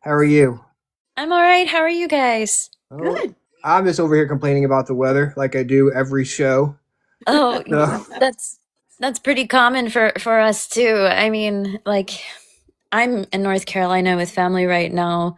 How are you? I'm all right. How are you guys? Oh, Good. I'm just over here complaining about the weather like I do every show. Oh, So, that's that's pretty common for us too. I mean, like I'm in North Carolina with family right now,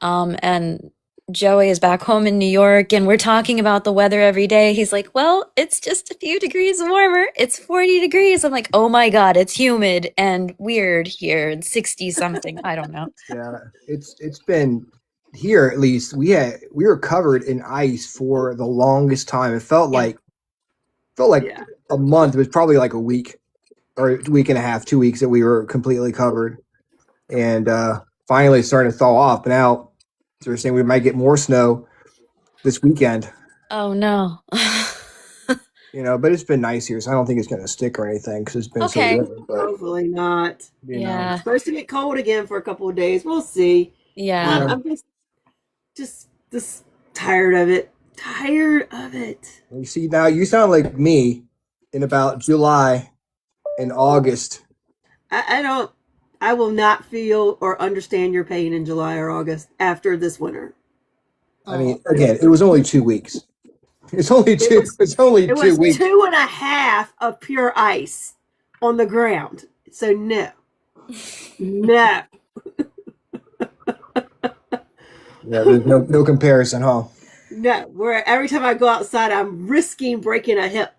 and Joey is back home in New York, and we're talking about the weather every day. He's like, "Well, it's just a few degrees warmer. It's 40 degrees." I'm like, "Oh my God, it's humid and weird here and 60 something. I don't know." yeah, it's been here at least. We were covered in ice for the longest time. It Yeah. felt like Yeah. a month. It was probably like a week or a week and a half, 2 weeks that we were completely covered. And finally it's starting to thaw off. But now they're saying we might get more snow this weekend. Oh no. But it's been nice here, so I don't think it's going to stick or anything because it's been so Okay. good. But Hopefully not. it's Yeah. Supposed to get cold again for a couple of days. We'll see. Yeah. yeah. I'm just tired of it. Tired of it. You see, now you sound like me in about July and August. I don't. I will not feel or understand your pain in July or August after this winter. I Oh. mean, again, it was only 2 weeks. It's only It two. was It's only it two was weeks. two and a half of pure ice on the ground. So no, no, Yeah, there's no comparison, huh? no. Where every time I go outside, I'm risking breaking a hip.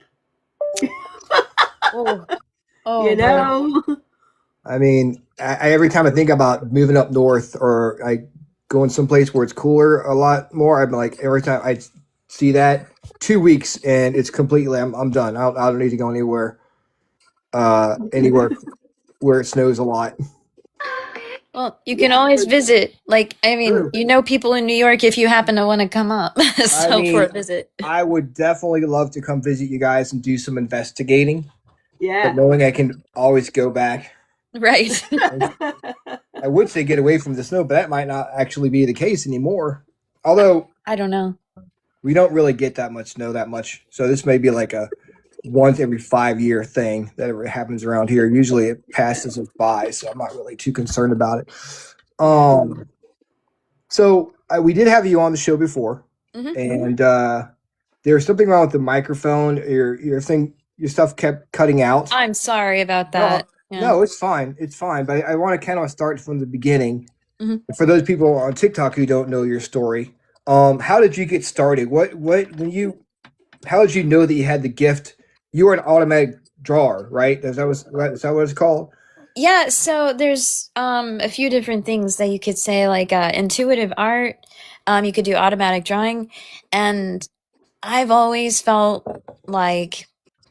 Oh. Oh You boy. know. I mean, every time I think about moving up north or like going someplace where it's cooler a lot more, I'm like every time I see that 2 weeks and it's completely. I'm done. I don't need to go anywhere. Anywhere where it snows a lot. Well, you can Yeah, always but visit. Like, I mean, True. you know people in New York if you happen to want to come up. I So for mean, a visit. I would definitely love to come visit you guys and do some investigating, but yeah. knowing I can always go back, Right. I would say get away from the snow, but that might not actually be the case anymore. Although I don't know. we don't really get that much snow that much, so this may be like a once every 5 year thing that ever happens around here. Usually it passes us by, so I'm not really too concerned about it. Yeah. Um, so we did have you on the show before, Hmm. and there was something wrong with the microphone. Your thing, your stuff kept cutting out. I'm sorry about No, that. Yeah. no, it's fine. It's fine. But I want to kind of start from the beginning. Hmm. For those people on TikTok who don't know your story, how did you get started? How did you know that you had the gift? You were an automatic drawer, right? Is that what it's called? Yeah, so there's a few different things that you could say, like intuitive art. You could do automatic drawing, and I've always felt like,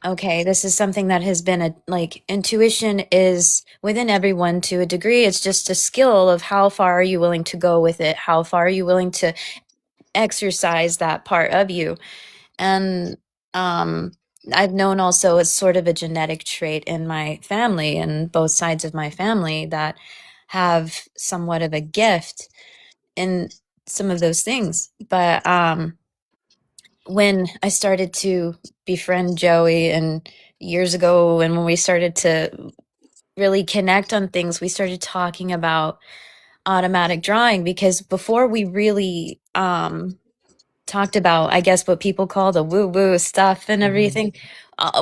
okay, this is something that has been a like intuition is within everyone to a degree. It's just a skill of how far are you willing to go with it? How far are you willing to exercise that part of you? And um, I've known also it's sort of a genetic trait in my family and both sides of my family that have somewhat of a gift in some of those things. But when I started to befriend Joey and years ago, and when we started to really connect on things, we started talking about automatic drawing because before we really talked about, I guess, what people call the woo woo stuff and Mhm. everything.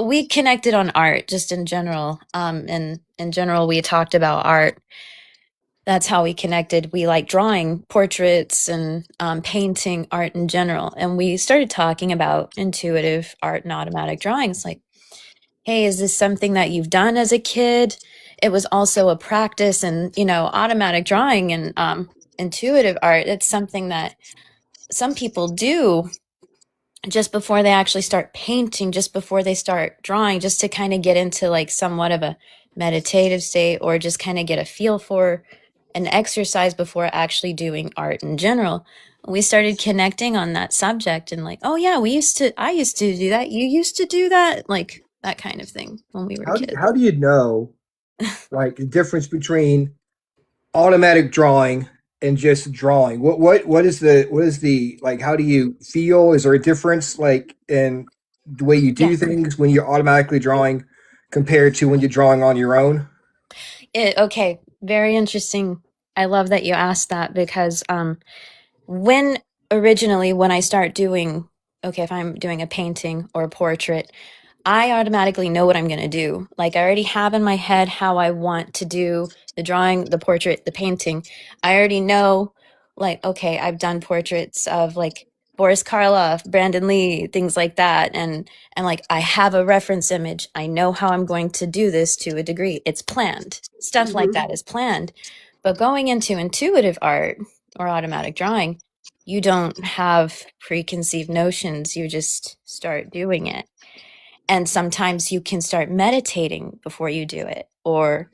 We connected on art just in general. And in general, we talked about art. That's how we connected. We like drawing portraits and painting art in general. And we started talking about intuitive art and automatic drawings. Like, hey, is this something that you've done as a kid? It was also a practice, and automatic drawing and intuitive art. It's something that some people do just before they actually start painting, just before they start drawing, just to kind of get into like somewhat of a meditative state or just kind of get a feel for an exercise before actually doing art in general. We started connecting on that subject and like, oh yeah, I used to do that. You used to do that, like that kind of thing when we were kids. How do you know like the difference between automatic drawing and just drawing? What is the like? How do you feel? Is there a difference like in the way you Yeah. do things when you're automatically drawing compared to when you're drawing on your own? Okay. Very interesting I love that you asked that because when I start doing, okay, if I'm doing a painting or a portrait, I automatically know what I'm going to do. Like I already have in my head how I want to do the drawing, the portrait, the painting. I already know, like, okay, I've done portraits of like Boris Karloff, Brandon Lee, things like that. And like I have a reference image. I know how I'm going to do this to a degree. It's planned. Stuff like that is planned. But going into intuitive art or automatic drawing, you don't have preconceived notions. You just start doing it. And sometimes you can start meditating before you do it, or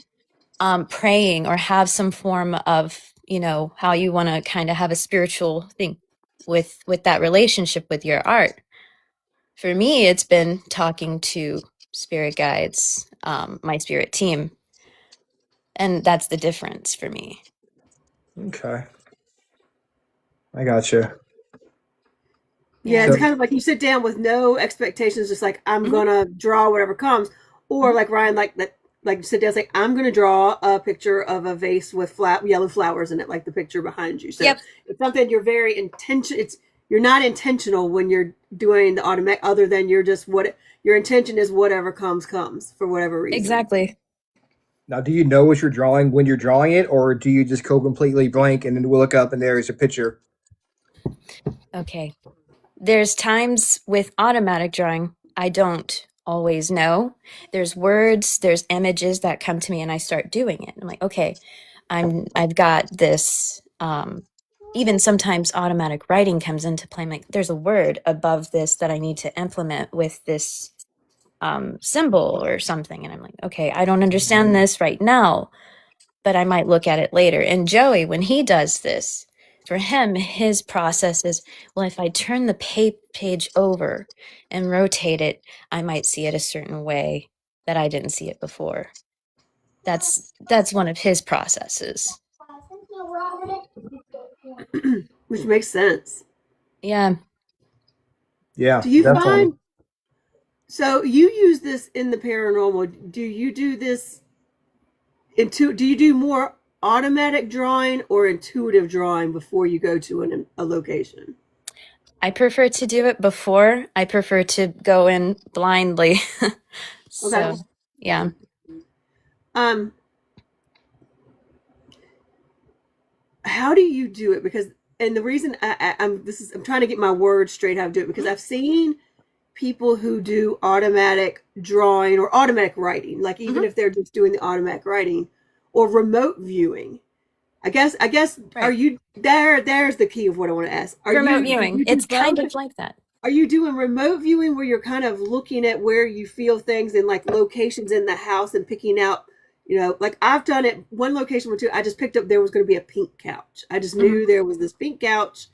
praying, or have some form of, how you want to kind of have a spiritual thing with that relationship with your art. For me, it's been talking to spirit guides, my spirit team, and that's the difference for me. Okay. I gotcha. Yeah, Yeah. it's So, kind of like you sit down with no expectations, just like I'm Mhm. gonna draw whatever comes, or Mhm. like Ryan, like that, like you sit down, say I'm gonna draw a picture of a vase with yellow flowers in it, like the picture behind you. So Yep. it's something you're very intention. You're not intentional when you're doing the automatic, other than you're just your intention is whatever comes for whatever reason. Exactly. now, do you know what you're drawing when you're drawing it, or do you just go completely blank and then we'll look up and there's a picture? Okay. There's times with automatic drawing, I don't always know. There's words, there's images that come to me and I start doing it. I'm like, okay, I've got this. Even sometimes automatic writing comes into play. I'm like, there's a word above this that I need to implement with this symbol or something. And I'm like, okay, I don't understand this right now, but I might look at it later. And Joey, when he does this, for him, his process is, well, if I turn the page over and rotate it, I might see it a certain way that I didn't see it before. That's one of his processes. Which makes sense. Yeah. Yeah, Do you definitely. find so you use this in the paranormal? Do you do this do you do more automatic drawing or intuitive drawing before you go to a location? I prefer to do it before. I prefer to go in blindly. Okay. So, yeah. Um, how do you do it? Because and the reason I'm trying to get my words straight how to do it, because I've seen people who do automatic drawing or automatic writing, like even if they're just doing the automatic writing or remote viewing. I guess are Right. you there's the key of what I want to ask. Remote viewing. You do It's kind both? of like that. Are you doing remote viewing where you're kind of looking at where you feel things and like locations in the house and picking out, like I've done it one location or two, I just picked up there was going to be a pink couch. I just knew there was this pink couch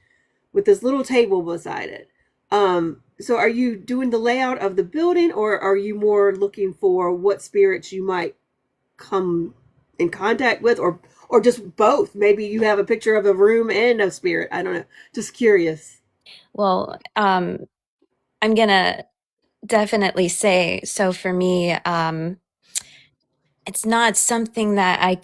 with this little table beside it. So are you doing the layout of the building, or are you more looking for what spirits you might come in contact with, or just both? Maybe you have a picture of a room and a spirit. I don't know. Just curious. Well, I'm gonna definitely say, so for me, it's not something that I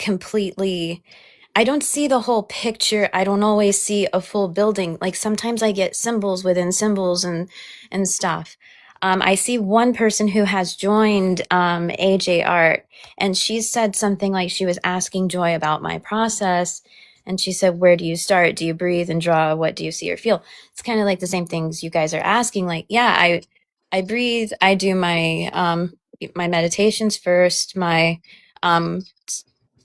don't see the whole picture. I don't always see a full building. Like sometimes I get symbols within symbols and stuff. I see one person who has joined AJ Art, and she said something like she was asking Joy about my process. And she said, where do you start? Do you breathe and draw? What do you see or feel? It's kind of like the same things you guys are asking. Like, yeah, I breathe. I do my meditations first, my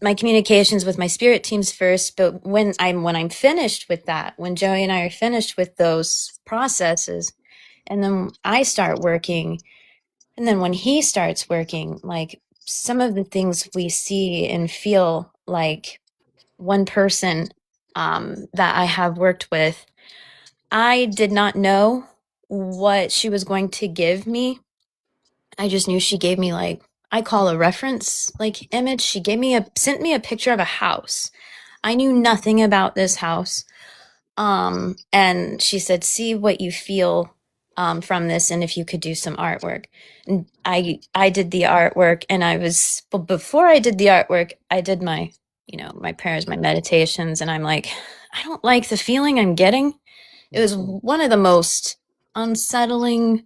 communications with my spirit teams first. But when I'm finished with that, when Joey and I are finished with those processes, and then I start working, and then when he starts working, like some of the things we see and feel, like one person that I have worked with, I did not know what she was going to give me. I just knew she gave me, like, I call a reference like image. She sent me a picture of a house. I knew nothing about this house. And she said, see what you feel from this, and if you could do some artwork. And I did the artwork, and before I did the artwork, I did my my prayers, my meditations, and I'm like, I don't like the feeling I'm getting. It was one of the most unsettling.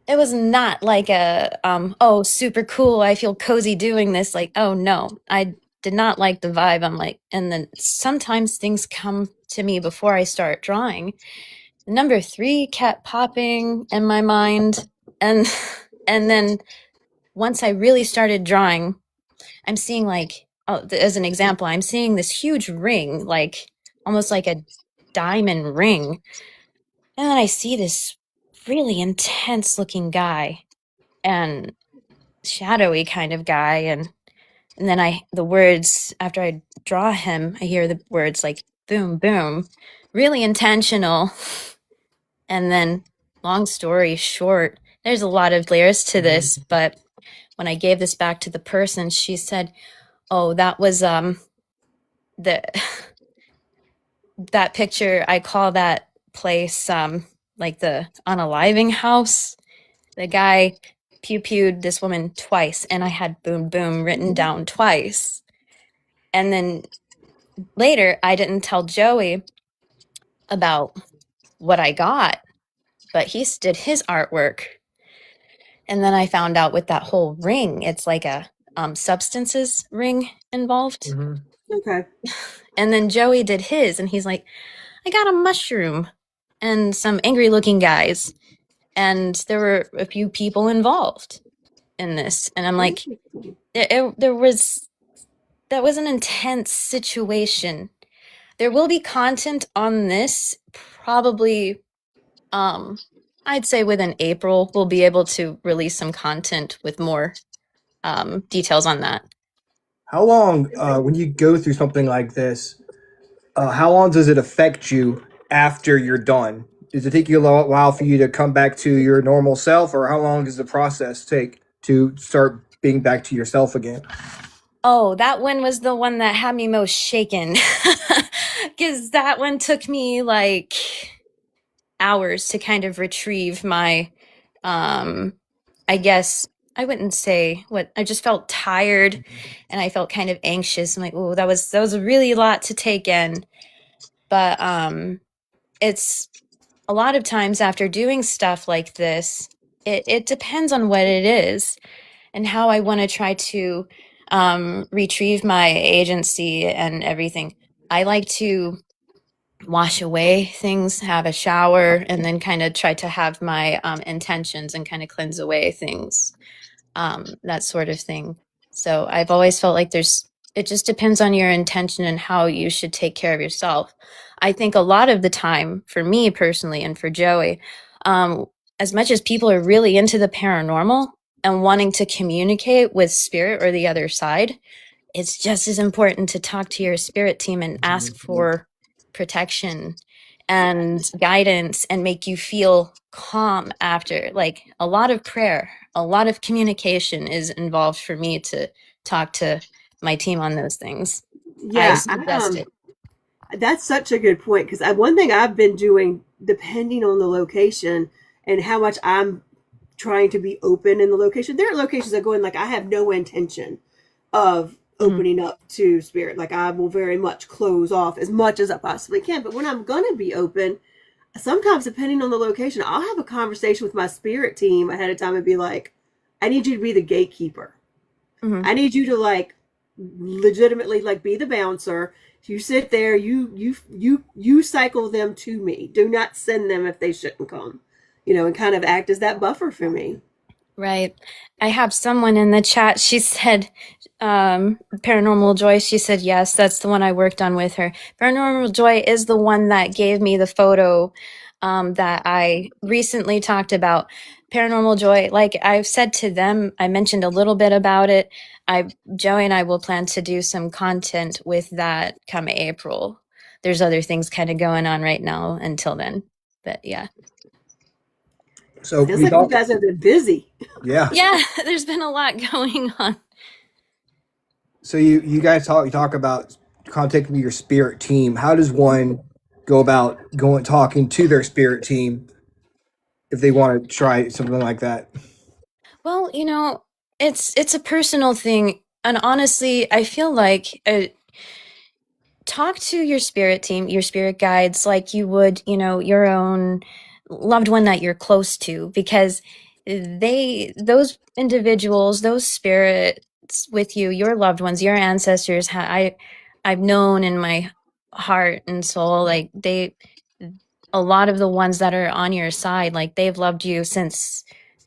It was not like a oh, super cool, I feel cozy doing this. Like, oh no, I did not like the vibe. I'm like, and then sometimes things come to me before I start drawing. Number 3 kept popping in my mind, and and then once I really started drawing, I'm seeing like, as an example, I'm seeing this huge ring, like almost like a diamond ring, and then I see this really intense looking guy and shadowy kind of guy, and then the words after I draw him, I hear the words like boom boom, really intentional. And then, long story short, there's a lot of layers to this, but when I gave this back to the person, she said, oh, that was the that picture, I call that place like the unaliving house. The guy pew-pewed this woman twice, and I had boom boom written down twice. And then later, I didn't tell Joey about what I got, but he did his artwork. And then I found out with that whole ring, it's like a substances ring involved. Okay. And then Joey did his, and he's like, I got a mushroom and some angry looking guys. And there were a few people involved in this. And I'm like, that was an intense situation. There will be content on this probably, I'd say within April, we'll be able to release some content with more details on that. How long, when you go through something like this, how long does it affect you after you're done? Does it take you a while for you to come back to your normal self, or how long does the process take to start being back to yourself again? Oh, that one was the one that had me most shaken. Because that one took me like hours to kind of retrieve my, I guess, I wouldn't say what, I just felt tired and I felt kind of anxious. I'm like, oh, that was a really lot to take in. But it's a lot of times after doing stuff like this, it depends on what it is and how I want to try to retrieve my agency and everything. I like to wash away things, have a shower, and then kind of try to have my intentions and kind of cleanse away things, that sort of thing. So I've always felt like it just depends on your intention and how you should take care of yourself. I think a lot of the time, for me personally and for Joey, as much as people are really into the paranormal and wanting to communicate with spirit or the other side, it's just as important to talk to your spirit team and ask for protection and guidance and make you feel calm after. Like, a lot of prayer, a lot of communication is involved for me to talk to my team on those things. Yeah, I suggest it. that's such a good point, because one thing I've been doing, depending on the location and how much I'm trying to be open in the location. There are locations I go in like I have no intention of opening up to spirit. Like, I will very much close off as much as I possibly can. But when I'm gonna be open, sometimes depending on the location, I'll have a conversation with my spirit team ahead of time and be like, I need you to be the gatekeeper. I need you to like legitimately like be the bouncer. You sit there, you cycle them to me. Do not send them if they shouldn't come. And kind of act as that buffer for me. Right. I have someone in the chat. She said, Paranormal Joy. She said, yes, that's the one I worked on with her. Paranormal Joy is the one that gave me the photo that I recently talked about. Paranormal Joy, like I've said to them, I mentioned a little bit about it. Joey and I will plan to do some content with that come April. There's other things kind of going on right now until then, but yeah. So Feels like you guys have been busy. Yeah. Yeah, there's been a lot going on. So you guys talk about contacting your spirit team. How does one go about talking to their spirit team if they want to try something like that? Well, it's a personal thing. And honestly, I feel like talk to your spirit team, your spirit guides, like you would, your own loved one that you're close to, because those individuals, those spirits with you, your loved ones, your ancestors, I've known in my heart and soul, like a lot of the ones that are on your side, like they've loved you since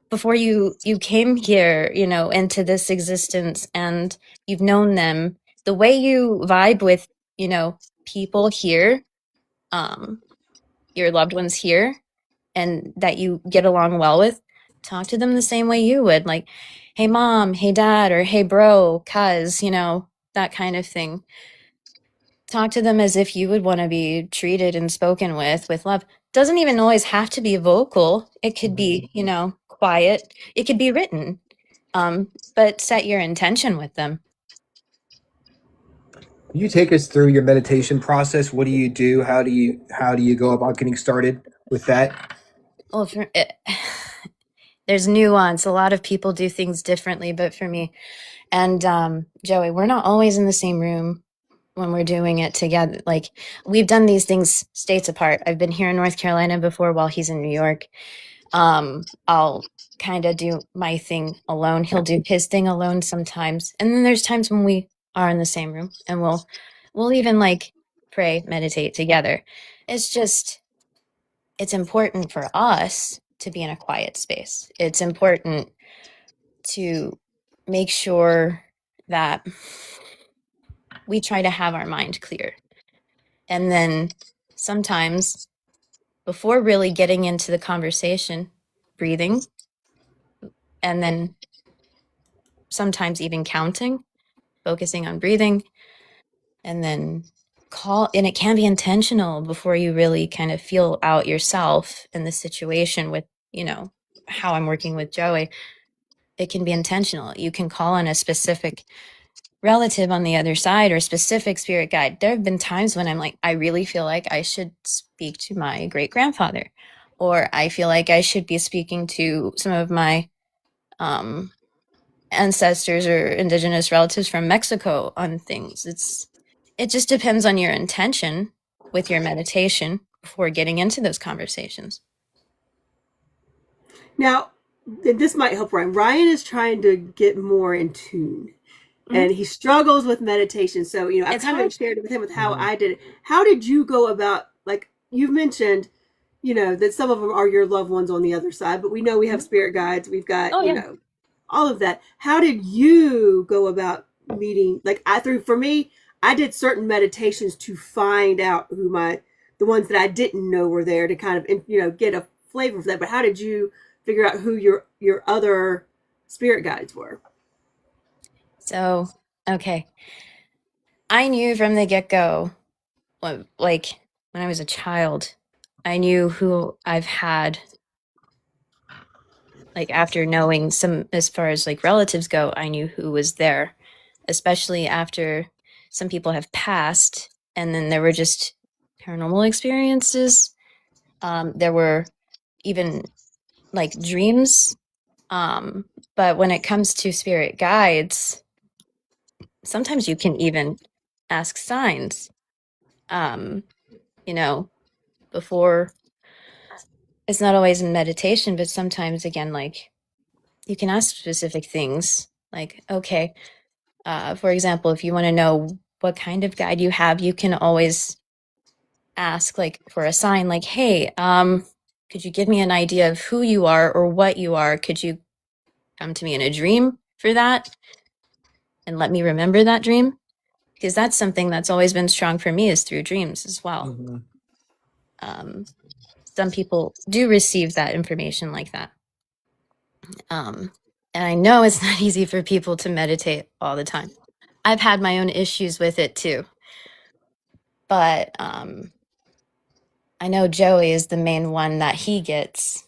before you came here, into this existence, and you've known them. The way you vibe with, people here, your loved ones here, and that you get along well with, talk to them the same way you would, like, hey mom, hey dad, or hey bro, cuz, that kind of thing. Talk to them as if you would want to be treated and spoken with love. Doesn't even always have to be vocal. It could be, quiet. It could be written. But set your intention with them. Can you take us through your meditation process? What do you do? How do you go about getting started with that? Well, there's nuance. A lot of people do things differently, but for me and Joey, we're not always in the same room when we're doing it together. Like, we've done these things states apart. I've been here in North Carolina before while he's in New York. I'll kind of do my thing alone. He'll do his thing alone sometimes. And then there's times when we are in the same room, and we'll even like pray, meditate together. It's important for us to be in a quiet space. It's important to make sure that we try to have our mind clear. And then sometimes, before really getting into the conversation, breathing, and then sometimes even counting, focusing on breathing, and then and it can be intentional before you really kind of feel out yourself in the situation with, how I'm working with Joey. It can be intentional. You can call on a specific relative on the other side, or a specific spirit guide. There have been times when I'm like, I really feel like I should speak to my great grandfather, or I feel like I should be speaking to some of my ancestors or indigenous relatives from Mexico on things. It just depends on your intention with your meditation before getting into those conversations. Now, this might help Ryan. Ryan is trying to get more in tune, and he struggles with meditation. So, I It's kind hard. of shared with him with how I did it. How did you go about, like, you've mentioned, that some of them are your loved ones on the other side, but we know we have spirit guides. We've got, Oh, yeah. all of that. How did you go about meeting? Like, for me, I did certain meditations to find out the ones that I didn't know were there, to kind of, get a flavor for that. But how did you figure out who your other spirit guides were? So, okay. I knew from the get-go, like when I was a child, I knew who I've had, like after knowing some, as far as like relatives go, I knew who was there, especially after some people have passed, and then there were just paranormal experiences. There were even like dreams. But when it comes to spirit guides, sometimes you can even ask signs. You know, before, it's not always in meditation, but sometimes again, like you can ask specific things. Like, okay, for example, if you want to know what kind of guide you have, you can always ask like for a sign, like, hey, could you give me an idea of who you are or what you are? Could you come to me in a dream for that and let me remember that dream? Because that's something that's always been strong for me, is through dreams as well. Some people do receive that information like that. And I know it's not easy for people to meditate all the time. I've had my own issues with it too. But I know Joey is the main one that he gets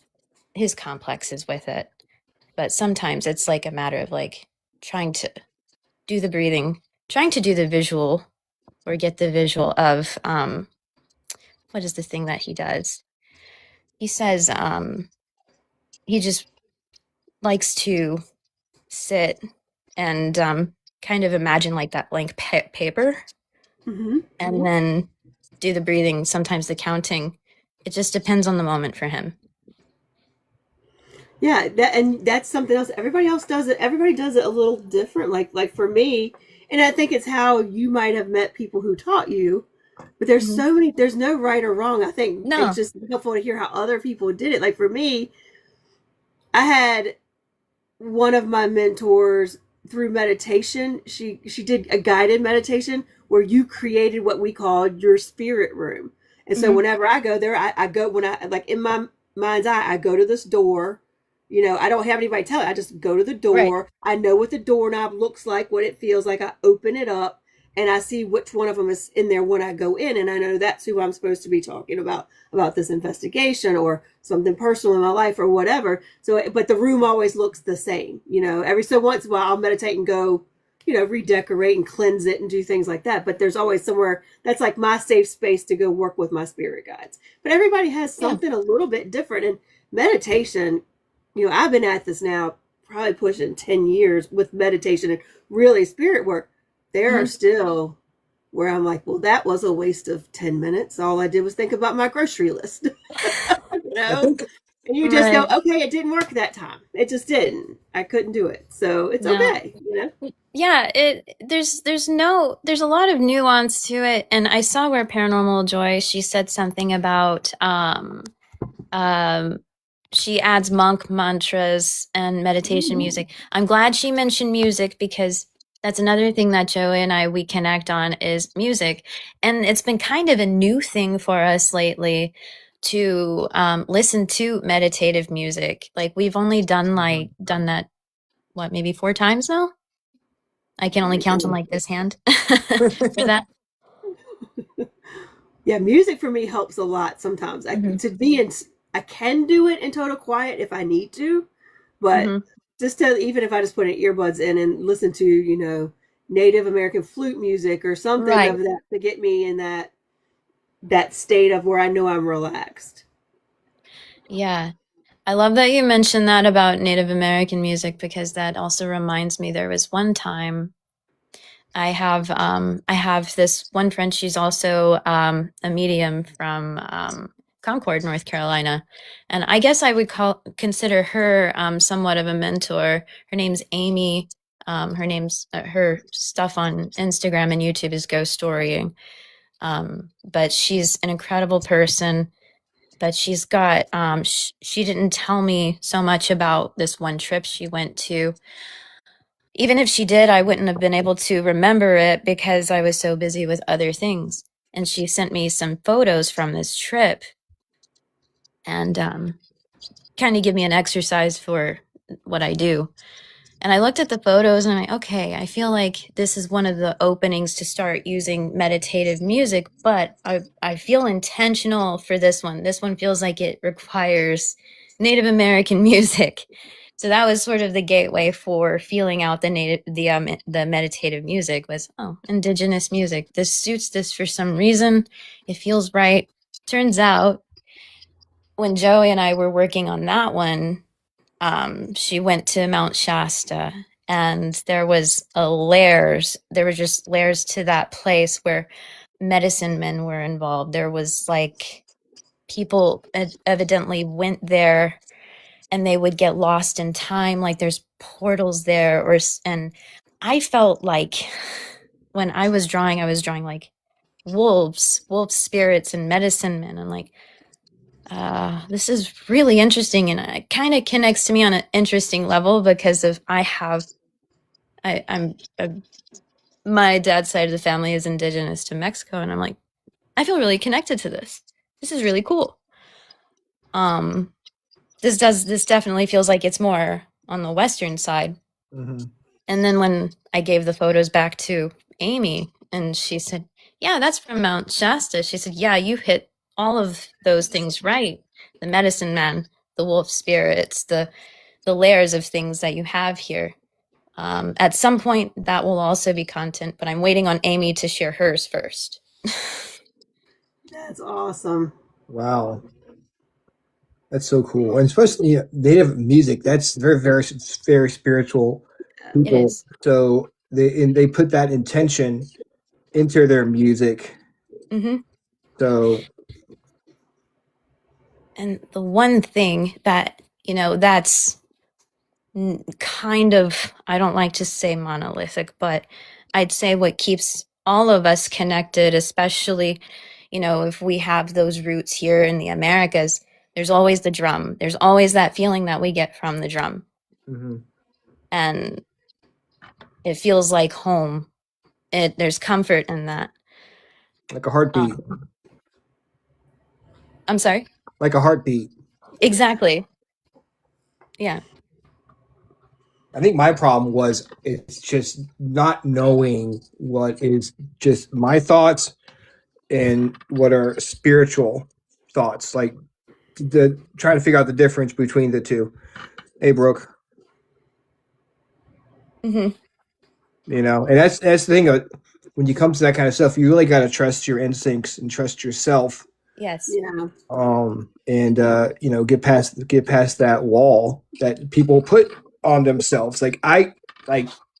his complexes with it. But sometimes it's like a matter of like trying to do the breathing, trying to do the visual, or get the visual of what is the thing that he does? He says he just likes to sit and kind of imagine like that blank paper, Mm-hmm. and then do the breathing, sometimes the counting. It just depends on the moment for him. Yeah, and that's something else. Everybody else does it. Everybody does it a little different. Like for me, and I think it's how you might have met people who taught you. But there's Mhm. so many. There's no right or wrong. I think No. it's just helpful to hear how other people did it. Like for me, I had one of my mentors through meditation. She did a guided meditation where you created what we called your spirit room. And so Mhm. whenever I go there, I go when I like in my mind's eye, I go to this door. You know, I don't have anybody tell it. I just go to the Right. door. I know what the doorknob looks like, what it feels like. I open it up and I see which one of them is in there when I go in, and I know that's who I'm supposed to be talking about this investigation or something personal in my life or whatever. So, but the room always looks the same. You know, every so once in a while I'll meditate and go, you know, redecorate and cleanse it and do things like that. But there's always somewhere that's like my safe space to go work with my spirit guides. But everybody has Yeah. something a little bit different. And meditation, you know, I've been at this now probably pushing 10 years with meditation and really spirit work. There are Mhm. still where I'm like, well, that was a waste of 10 minutes. All I did was think about my grocery list, you I know? think And you just go, Right. okay, it didn't work that time. It just didn't. I couldn't do it. So it's No. okay, you know? Yeah, there's a lot of nuance to it, and I saw where Paranormal Joy, she said something about um she adds monk mantras and meditation music. I'm glad she mentioned music because that's another thing that Joey and we connect on is music. And it's been kind of a new thing for us lately to listen to meditative music. Like we've only done that what, maybe 4 times now? I can only Very count on cool. like this hand for that. Yeah, music for me helps a lot sometimes. Mhm. I can do it in total quiet if I need to, but Mhm. just to even if I just put in earbuds in and listen to, you know, Native American flute music or something Right. of that to get me in that state of where I know I'm relaxed. Yeah. I love that you mentioned that about Native American music because that also reminds me there was one time I have this one friend, she's also a medium from Concord, North Carolina. And I guess I would consider her somewhat of a mentor. Her name's Amy. Her stuff on Instagram and YouTube is ghost storying. But she's an incredible person. But she's got she didn't tell me so much about this one trip she went to. Even if she did, I wouldn't have been able to remember it because I was so busy with other things. And she sent me some photos from this trip and kind of give me an exercise for what I do. And I looked at the photos and I'm like, okay, I feel like this is one of the openings to start using meditative music, but I feel intentional for this one. This one feels like it requires Native American music. So that was sort of the gateway for feeling out the meditative music was, oh, indigenous music. This suits this for some reason. It feels right. Turns out when Joey and I were working on that one, she went to Mount Shasta and there were just layers to that place where medicine men were involved. There was like people evidently went there and they would get lost in time. Like there's portals there and I felt like when I was drawing like wolf spirits and medicine men. And like, this is really interesting, and it kind of connects to me on an interesting level because of I'm my dad's side of the family is indigenous to Mexico, and I'm like, I feel really connected to this. This is really cool. Um, this definitely feels like it's more on the Western side. Mm-hmm. And then when I gave the photos back to Amy, and she said, "Yeah, that's from Mount Shasta." She said, "Yeah, you hit all of those things right. The medicine man, the wolf spirits, the layers of things that you have here. At some point, that will also be content, but I'm waiting on Amy to share hers first." That's awesome. Wow, that's so cool, and especially Native music. That's very, very, very spiritual It people. is. So they put that intention into their music. Mm-hmm. So, And the one thing that, that's kind of, I don't like to say monolithic, but I'd say what keeps all of us connected, especially, if we have those roots here in the Americas, there's always the drum. There's always that feeling that we get from the drum. mhm, And it feels like home. There's comfort in that. like a heartbeat, I'm sorry. like a heartbeat. Exactly. Yeah. I think my problem was it's just not knowing what is just my thoughts and what are spiritual thoughts. Like trying to figure out the difference between the two. Hey, Brooke, Hmm. and that's the thing. When you come to that kind of stuff, you really got to trust your instincts and trust yourself. Yes. Yeah. And get past that wall that people put on themselves. Like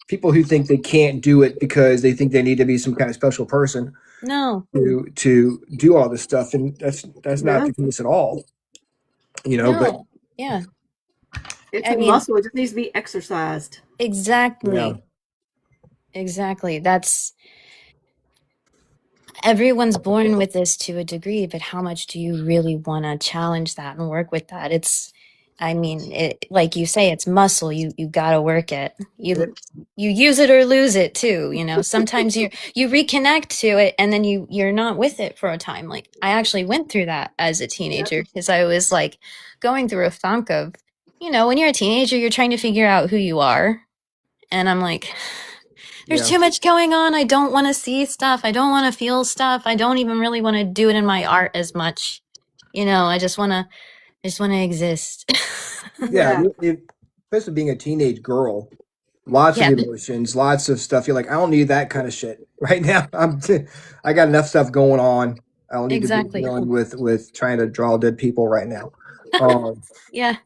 people who think they can't do it because they think they need to be some kind of special person No. to do all this stuff, and that's not Yeah. the case at all. But No. Yeah. It's I a mean, muscle. It just needs to be exercised. exactly. Yeah. Exactly. Everyone's born with this to a degree, but how much do you really want to challenge that and work with that? Like you say, it's muscle. You got to work it. You use it or lose it too. Sometimes you reconnect to it and then you're not with it for a time. Like I actually went through that as a teenager because I was like going through a funk of, when you're a teenager, you're trying to figure out who you are. And I'm like, there's too much going on. I don't want to see stuff. I don't want to feel stuff. I don't even really want to do it in my art as much. I just want to exist. Yeah, especially being a teenage girl, lots of emotions, lots of stuff. You're like, I don't need that kind of shit right now. I got enough stuff going on. I don't need to be dealing with trying to draw dead people right now. Yeah.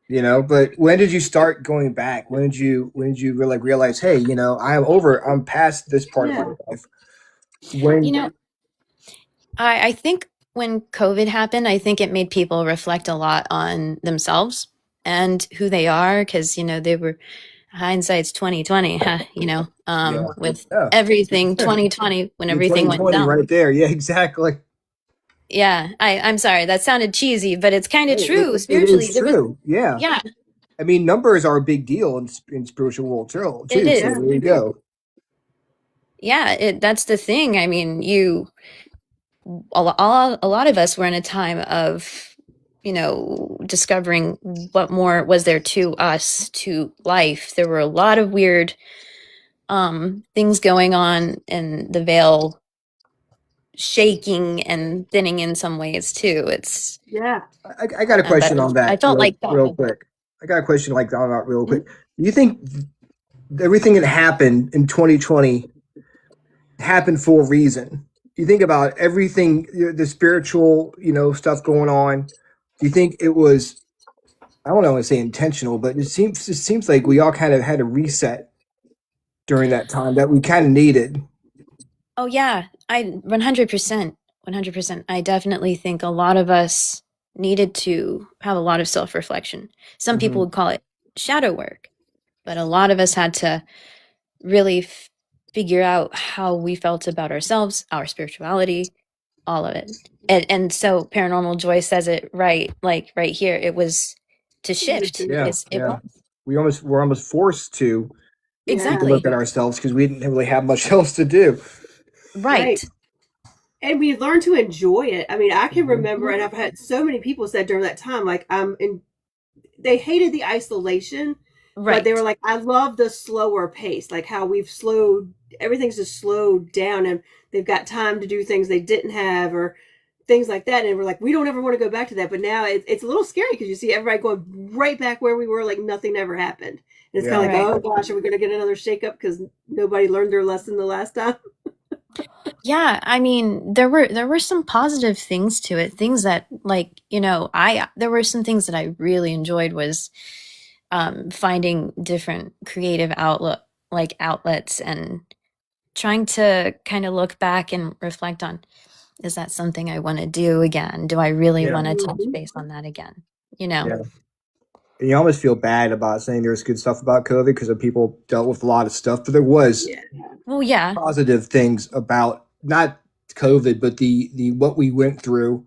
But when did you start going back? When did you really realize, hey, I'm past this part of my life? I think when COVID happened, I think it made people reflect a lot on themselves and who they are, because they were hindsight's 2020, with everything 2020 when everything went down. Right there, yeah, exactly. Yeah, I'm sorry, that sounded cheesy, but it's kind of true. Spiritually, it is true. Yeah. I mean, numbers are a big deal in spiritual world too. It is. So there you go. Yeah, that's the thing. I mean, a lot of us were in a time of, discovering what more was there to us, to life. There were a lot of weird things going on, and the veil shaking and thinning in some ways too. It's I got a question on that. I felt like that real quick. I got a question like on that real quick. Do you think everything that happened in 2020 happened for a reason? You think about everything, the spiritual, stuff going on. Do you think it was, I don't want to say intentional, but it seems like we all kind of had a reset during that time that we kind of needed. Oh yeah, 100%. I definitely think a lot of us needed to have a lot of self-reflection. Some people would call it shadow work, but a lot of us had to really figure out how we felt about ourselves, our spirituality, all of it. And so Paranormal Joy says it right, like right here. It was to shift. Yeah. We're almost forced to exactly look at ourselves because we didn't really have much else to do. Right. And we learned to enjoy it. I mean, I can remember, and I've had so many people said during that time, like, they hated the isolation, but they were like, I love the slower pace, like how everything's just slowed down and they've got time to do things they didn't have or things like that. And we're like, we don't ever want to go back to that. But now it's a little scary because you see everybody going right back where we were, like nothing ever happened. And it's kind of like, oh gosh, are we going to get another shakeup because nobody learned their lesson the last time? Yeah, I mean, there were some positive things to it. Things that, like, there were some things that I really enjoyed was finding different creative like outlets and trying to kind of look back and reflect on, is that something I want to do again? Do I really Yeah. want to touch Mhm. base on that again? You know? Yeah. And you almost feel bad about saying there's good stuff about COVID because people dealt with a lot of stuff, but there was Yeah. Well, yeah. positive things about not COVID, but the what we went through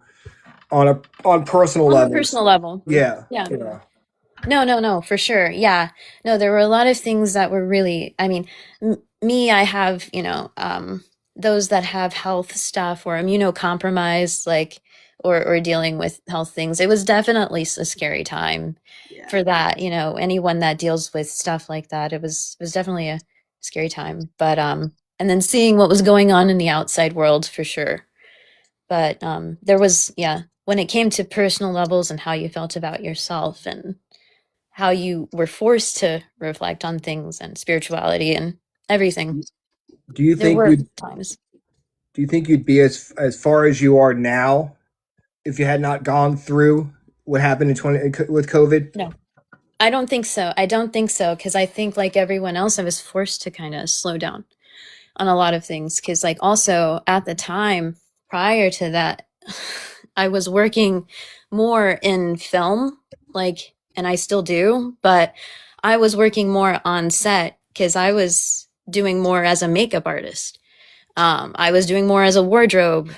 on personal On a levels. personal level. Yeah. Yeah. Yeah. No, for sure. Yeah. No, there were a lot of things that were really, I mean, me, I have, those that have health stuff or immunocompromised, like, or dealing with health things. It was definitely a scary time Yeah. for that. Anyone that deals with stuff like that, it was definitely a scary time. But, and then seeing what was going on in the outside world for sure. But, there was, yeah, when it came to personal levels and how you felt about yourself and how you were forced to reflect on things and spirituality and everything. Do you There think were you'd times. do you think you'd be as far as you are now if you had not gone through what happened in 20 with COVID? No, I don't think so. I don't think so because I think like everyone else, I was forced to kind of slow down on a lot of things because like also at the time prior to that, I was working more in film, like, and I still do, but I was working more on set because I was doing more as a makeup artist. I was doing more as a wardrobe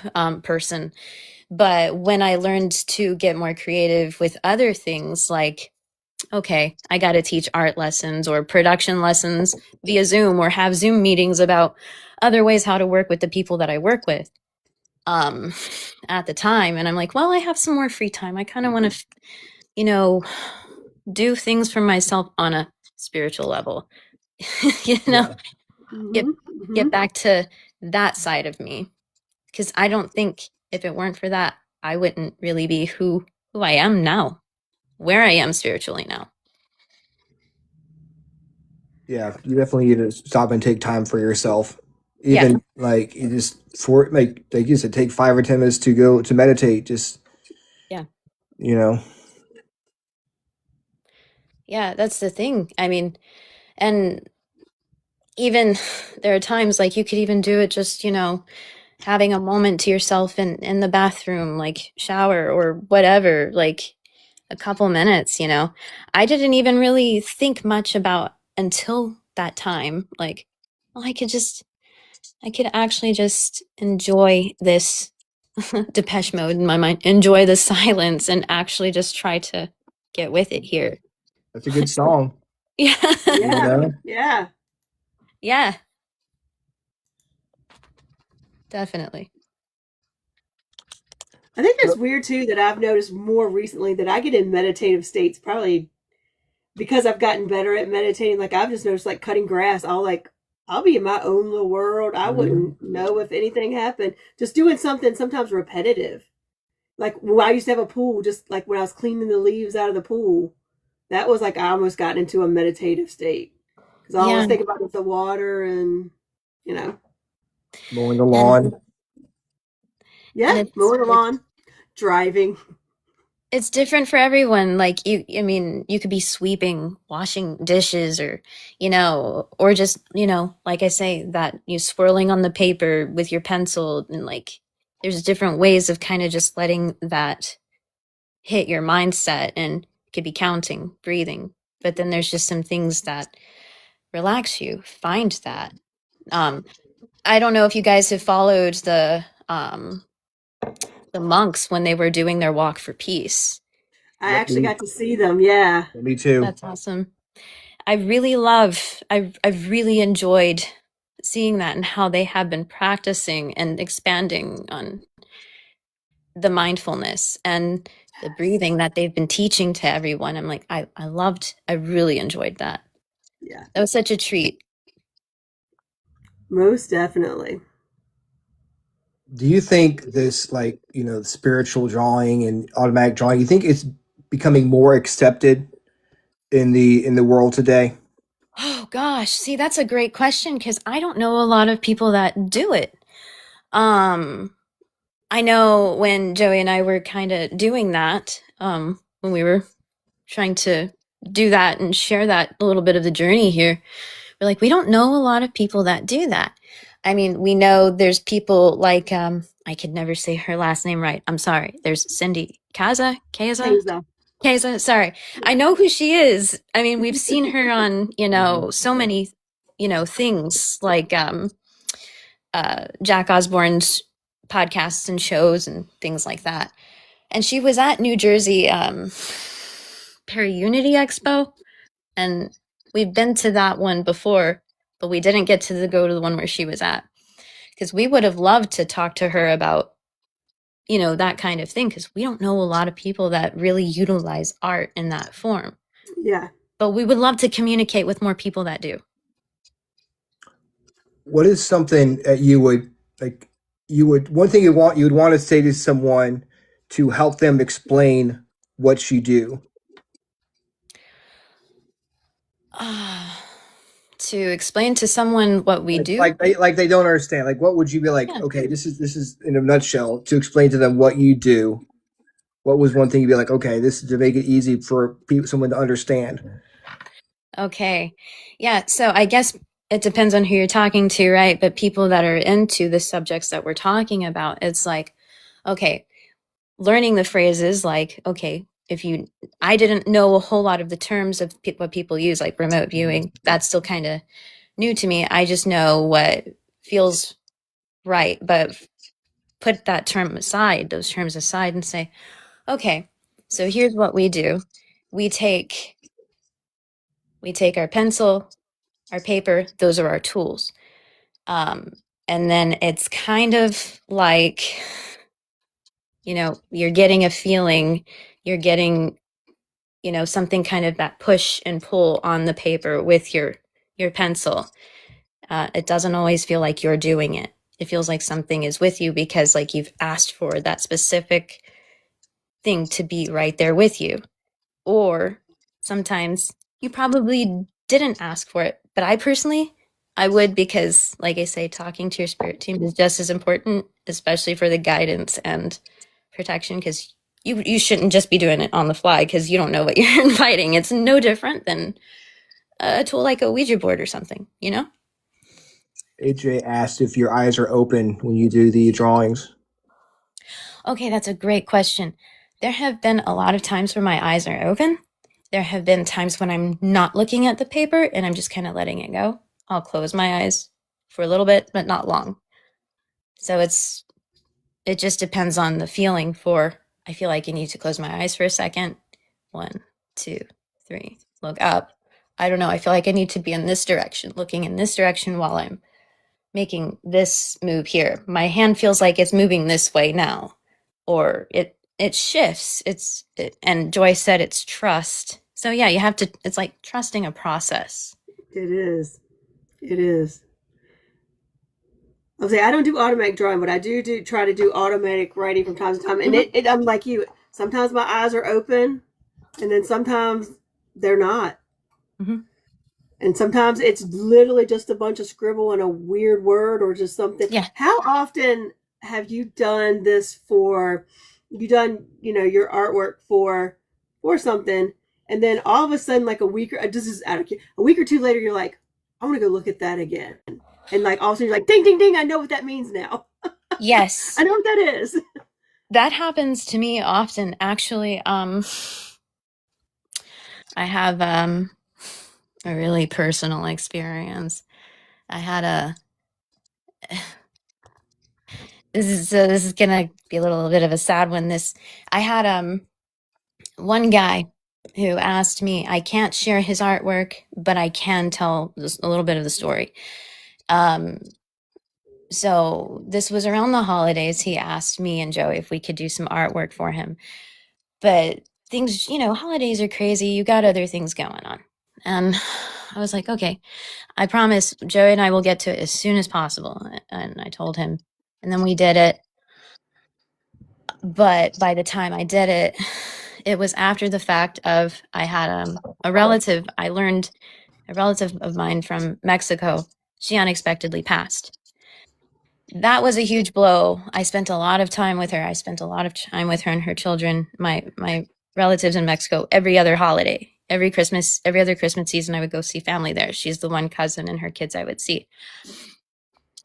person. But when I learned to get more creative with other things, like, okay, I got to teach art lessons or production lessons via Zoom or have Zoom meetings about other ways how to work with the people that I work with um, at the time. And I'm like, well, I have some more free time. I kind of want to, do things for myself on a spiritual level, you know, Yeah. get Mhm. get Mhm. back to that side of me. Because I don't think if it weren't for that, I wouldn't really be who I am now, where I am spiritually now. Yeah. You definitely need to stop and take time for yourself. Yeah, Even like you just for like you said, take 5 or 10 minutes to go to meditate. Just yeah, you know. yeah. That's the thing. I mean, and even there are times like you could even do it just having a moment to yourself in the bathroom, like shower or whatever, like a couple minutes. I didn't even really think much about until that time, like, well, I could actually just enjoy this Depeche Mode in my mind, enjoy the silence and actually just try to get with it here. That's a good song. Yeah. You Yeah. know? Yeah. Yeah, definitely. I think it's weird too that I've noticed more recently that I get in meditative states probably because I've gotten better at meditating. Like I've just noticed like cutting grass, I'll be in my own little world. I Mhm. wouldn't know if anything happened. Just doing something sometimes repetitive. Like when I used to have a pool, just like when I was cleaning the leaves out of the pool, that was like I almost got into a meditative state because all I was Yeah. thinking about was the water and you know, Mowing the And lawn. yeah, and it's mowing the it's lawn, driving. it's different for everyone. Like I mean, you could be sweeping, washing dishes or just, like I say, that you swirling on the paper with your pencil and like there's different ways of kind of just letting that hit your mindset and it could be counting, breathing. But then there's just some things that relax you. Find that. Um, I don't know if you guys have followed the monks when they were doing their walk for peace. I Yep. actually got to see them. Yeah. Me too. That's awesome. I've really enjoyed seeing that and how they have been practicing and expanding on the mindfulness and the breathing that they've been teaching to everyone. I'm like, I really enjoyed that. Yeah. That was such a treat. Most definitely. Do you think this, like, spiritual drawing and automatic drawing, you think it's becoming more accepted in the world today? Oh gosh, see, that's a great question because I don't know a lot of people that do it. Um, I know when Joey and I were kind of doing that, when we were trying to do that and share that a little bit of the journey here we're like, we don't know a lot of people that do that. I mean, we know there's people like, I could never say her last name right. I'm sorry. There's Cindy Kaza. Sorry. I know who she is. I mean, we've seen her on, so many, things like Jack Osborne's podcasts and shows and things like that. And she was at New Jersey Unity Expo, and we've been to that one before, but we didn't get to go to the one where she was at, because we would have loved to talk to her about, that kind of thing, because we don't know a lot of people that really utilize art in that form. Yeah. But we would love to communicate with more people that do. What is something that one thing you would want to say to someone to help them explain what you do? To explain to someone what we do, like they don't understand. Like, what would you be like? Yeah. Okay, this is in a nutshell to explain to them what you do. What was one thing you'd be like? Okay, this is to make it easy for someone to understand. Okay, yeah. So I guess it depends on who you're talking to, right? But people that are into the subjects that we're talking about, it's like, okay, learning the phrases, like, okay, I didn't know a whole lot of the terms of what people use, like remote viewing. That's still kind of new to me. I just know what feels right, but put those terms aside and say, okay, so here's what we do. We take our pencil, our paper, those are our tools. And then it's kind of like, you're getting a feeling, you're getting, something kind of that push and pull on the paper with your pencil. It doesn't always feel like you're doing it. It feels like something is with you because like you've asked for that specific thing to be right there with you. Or sometimes you probably didn't ask for it. But I would, because like I say, talking to your spirit team is just as important, especially for the guidance and protection, because you shouldn't just be doing it on the fly because you don't know what you're inviting. It's no different than a tool like a Ouija board or something, AJ asked if your eyes are open when you do the drawings. Okay, that's a great question. There have been a lot of times where my eyes are open. There have been times when I'm not looking at the paper and I'm just kind of letting it go. I'll close my eyes for a little bit, but not long. So it just depends on the feeling for, I feel like I need to close my eyes for a second. 1, 2, 3, look up. I don't know. I feel like I need to be in this direction, looking in this direction while I'm making this move here. My hand feels like it's moving this way now, or it shifts. And Joy said it's trust. So yeah, you have to, it's like trusting a process. It is. I'll say I don't do automatic drawing, but I do try to do automatic writing from time to time. And I'm like you. Sometimes my eyes are open, and then sometimes they're not. Mm-hmm. And sometimes it's literally just a bunch of scribble and a weird word or just something. Yeah. How often have you done this your artwork for something, and then all of a sudden, like a week or two later, you're like, I want to go look at that again. And like all of a sudden you're like, ding, ding, ding, I know what that means now. Yes. I know what that is. That happens to me often, actually. I have a really personal experience. I had this is gonna be a little bit of a sad one. I had one guy who asked me, I can't share his artwork, but I can tell a little bit of the story. So this was around the holidays. He asked me and Joey if we could do some artwork for him. But things, holidays are crazy. You got other things going on. And I was like, okay, I promise Joey and I will get to it as soon as possible. And I told him, and then we did it. But by the time I did it, it was after the fact of I had a relative. I learned a relative of mine from Mexico. She unexpectedly passed. That was a huge blow. I spent a lot of time with her. I spent a lot of time with her and her children, my relatives in Mexico, every other holiday. every other Christmas season, I would go see family there. She's the one cousin and her kids I would see.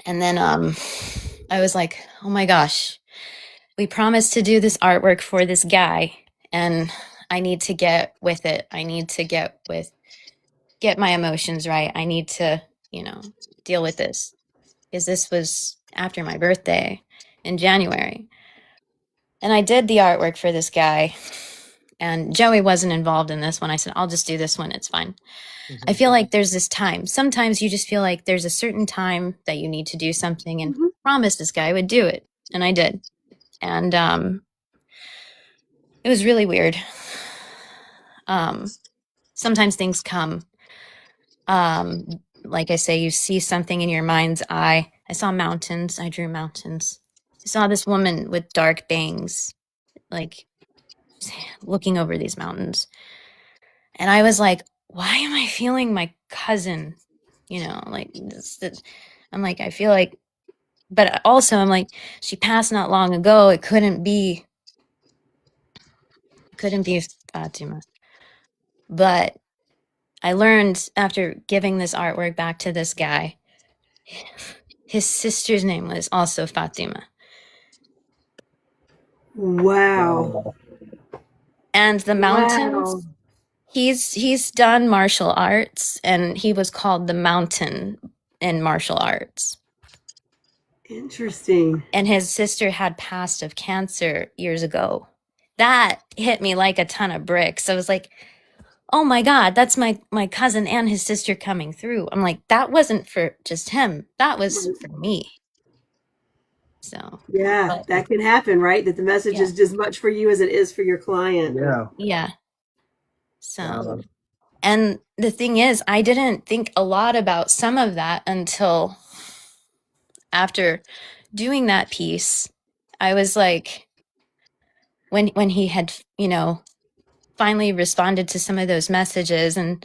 And then I was like, oh my gosh, we promised to do this artwork for this guy, and I need to get with it. I need to get my emotions right. I need to, deal with this, because this was after my birthday in January. And I did the artwork for this guy, and Joey wasn't involved in this one. I said, I'll just do this one. It's fine. I feel like there's this time. Sometimes you just feel like there's a certain time that you need to do something, and promised this guy I would do it. And I did. And it was really weird. Sometimes things come. Like I say, you see something in your mind's eye. I saw mountains. I drew mountains. I saw this woman with dark bangs, like looking over these mountains. And I was like, why am I feeling my cousin? Like this, I'm like, I feel like, but also I'm like, she passed not long ago. It couldn't be Fatima. But I learned after giving this artwork back to this guy, his sister's name was also Fatima. Wow. And the mountains, Wow. he's done martial arts, and he was called the Mountain in martial arts. Interesting. And his sister had passed of cancer years ago. That hit me like a ton of bricks. I was like, oh my God, that's my cousin and his sister coming through. I'm like, that wasn't for just him. That was for me. So yeah, that can happen, right? That the message is as much for you as it is for your client. Yeah. So, and the thing is, I didn't think a lot about some of that until after doing that piece. I was like, when he had, finally responded to some of those messages and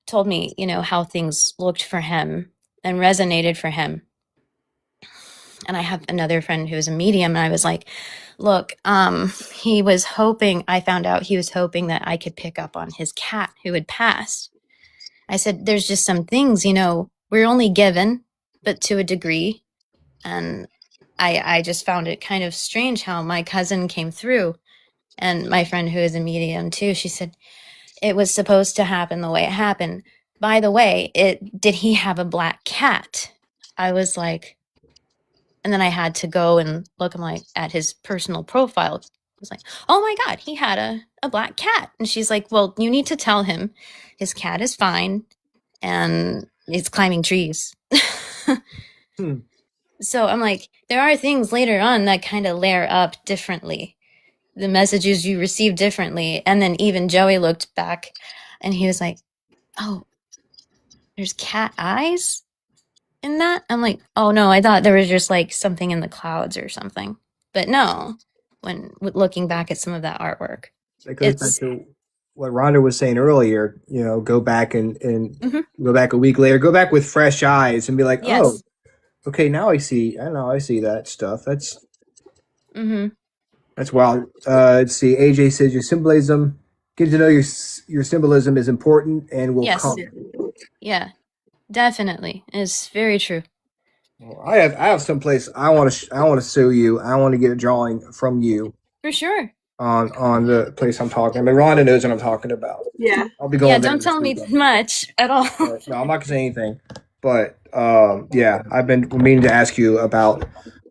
told me, how things looked for him and resonated for him. And I have another friend who's a medium, and I was like, look, he was hoping, I found out he was hoping that I could pick up on his cat who had passed. I said, there's just some things, we're only given, but to a degree. And I just found it kind of strange how my cousin came through, and my friend who is a medium too, she said, it was supposed to happen the way it happened. By the way, did he have a black cat? I was like, and then I had to go and look at his personal profile. I was like, oh my God, he had a black cat. And she's like, well, you need to tell him his cat is fine and it's climbing trees. So I'm like, there are things later on that kind of layer up differently. The messages you receive differently. And then even Joey looked back and he was like, oh, there's cat eyes in that? I'm like, oh no, I thought there was just like something in the clouds or something. But no, when looking back at some of that artwork. It goes back to what Rhonda was saying earlier, go back and go back a week later, go back with fresh eyes and be like, oh, okay, now I see that stuff. That's that's wild. Let's see. AJ says your symbolism, getting to know your symbolism is important and will come. Yeah, definitely. It's very true. Well, I have someplace I want to sue you. I want to get a drawing from you. For sure. On the place I'm talking. I mean, Rhonda knows what I'm talking about. Yeah. I'll be going. Yeah, don't tell me much at all. No, I'm not gonna say anything. But yeah, I've been meaning to ask you about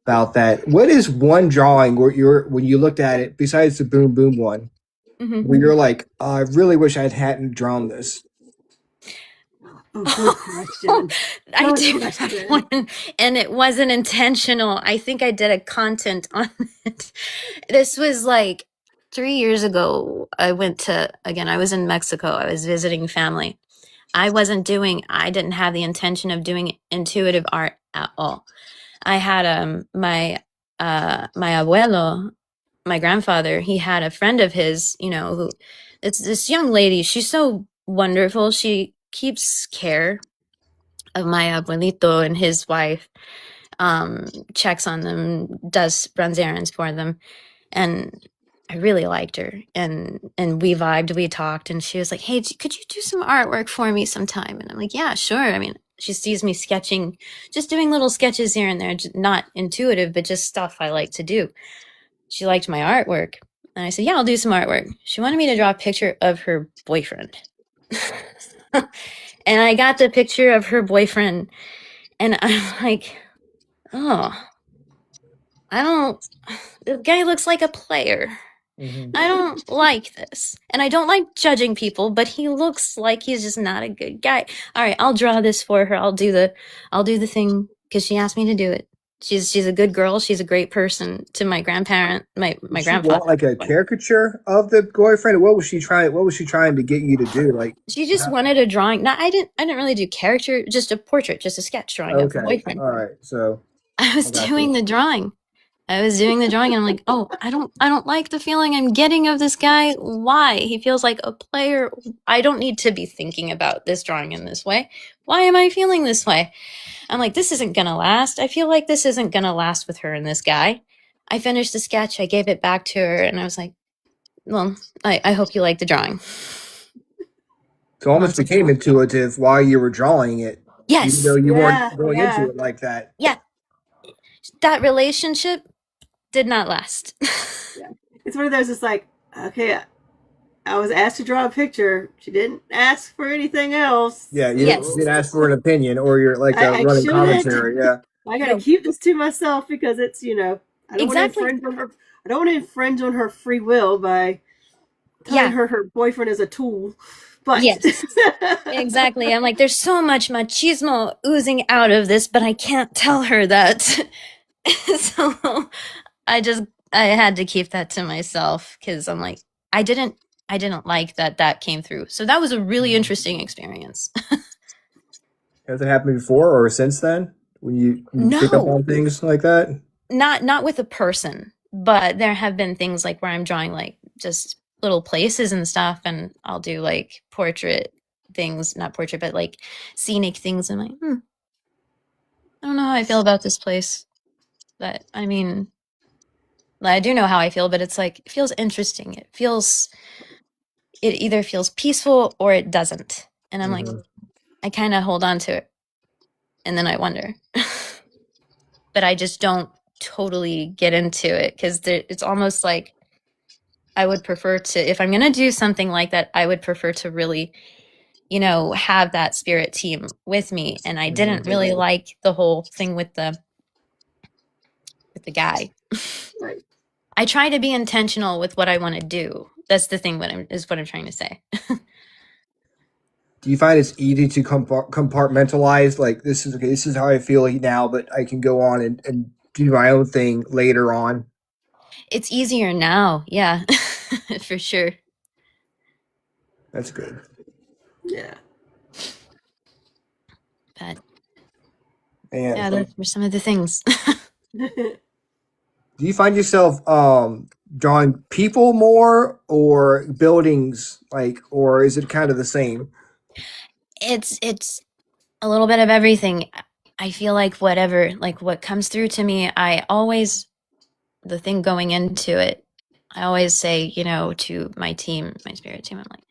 that. What is one drawing where when you looked at it, besides the boom boom one, where you're like, I really wish I hadn't drawn this? Oh, good question. I do have one, and it wasn't intentional. I think I did a content on it. This was like 3 years ago. I was in Mexico. I was visiting family. I didn't have the intention of doing intuitive art at all. I had my abuelo, my grandfather, he had a friend of his, who it's this young lady. She's so wonderful. She keeps care of my abuelito and his wife, checks on them, runs errands for them. And I really liked her, and we vibed, we talked, and she was like, "Hey, could you do some artwork for me sometime?" And I'm like, "Yeah, sure." I mean, she sees me sketching, just doing little sketches here and there, not intuitive, but just stuff I like to do. She liked my artwork, and I said, "Yeah, I'll do some artwork." She wanted me to draw a picture of her boyfriend. And I got the picture of her boyfriend, and I'm like, "Oh, this guy looks like a player. I don't like this. And I don't like judging people, but he looks like he's just not a good guy. All right, I'll draw this for her. I'll do the thing because she asked me to do it. She's a good girl. She's a great person to my grandparent, my Did she grandfather. want like a caricature of the boyfriend? What was she trying to get you to do? Like, She just wanted a drawing. No, I didn't really do character, just a portrait, just a sketch drawing of the okay, boyfriend. all right. So I was I got doing you. the drawing. And I'm like, "Oh, I don't like the feeling I'm getting of this guy. Why? He feels like a player. I don't need to be thinking about this drawing in this way. Why am I feeling this way?" I'm like, "This isn't gonna last. I feel like this isn't gonna last with her and this guy." I finished the sketch, I gave it back to her, and I was like, "Well, I hope you like the drawing." So almost became intuitive while you were drawing it. Yes. Even though you Yeah, weren't going yeah. into it like that. Yeah. That relationship did not last. It's one of those. It's like, okay, I was asked to draw a picture. She didn't ask for anything else. Yeah, you Yes. didn't ask for an opinion or you're like a I running shouldn't. commentary. Yeah. I gotta No. keep this to myself because it's I don't Exactly. want to infringe on her. I don't want to infringe on her free will by telling her boyfriend is a tool. But Yes. Exactly. I'm like, there's so much machismo oozing out of this, but I can't tell her that. So I had to keep that to myself because I'm like, I didn't like that came through. So that was a really interesting experience. Has it happened before or since then? When you pick up No. on things like that? Not with a person, but there have been things like where I'm drawing like just little places and stuff, and I'll do like portrait things, not portrait, but like scenic things. I'm like, I don't know how I feel about this place. But I mean, I do know how I feel, but it's like, it feels interesting. It either feels peaceful or it doesn't. And I'm like, I kind of hold on to it. And then I wonder. But I just don't totally get into it because it's almost like I would prefer to, if I'm going to do something like that, I would prefer to really, have that spirit team with me. And I didn't really like the whole thing with the guy. Right. I try to be intentional with what I want to do. That's the thing is what I'm trying to say. Do you find it's easy to compartmentalize? Like, this is how I feel now, but I can go on and do my own thing later on. It's easier now. Yeah, for sure. That's good. Yeah. But And yeah, those were some of the things. do you find yourself drawing people more or buildings, like, or is it kind of the same? It's a little bit of everything. I feel like what comes through to me, the thing going into it, I always say, to my team, my spirit team, I'm like,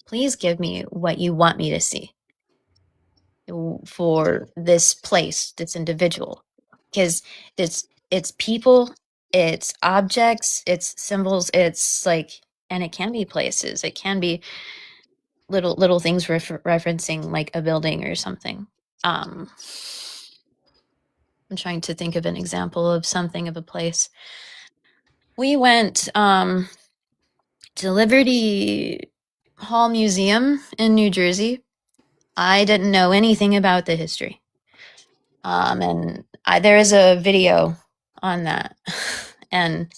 please give me what you want me to see for this place, this individual, because it's people, it's objects, it's symbols, it's like, and it can be places, it can be little things referencing like a building or something. I'm trying to think of an example of something of a place. We went to Liberty Hall Museum in New Jersey. I didn't know anything about the history. And there is a video on that. And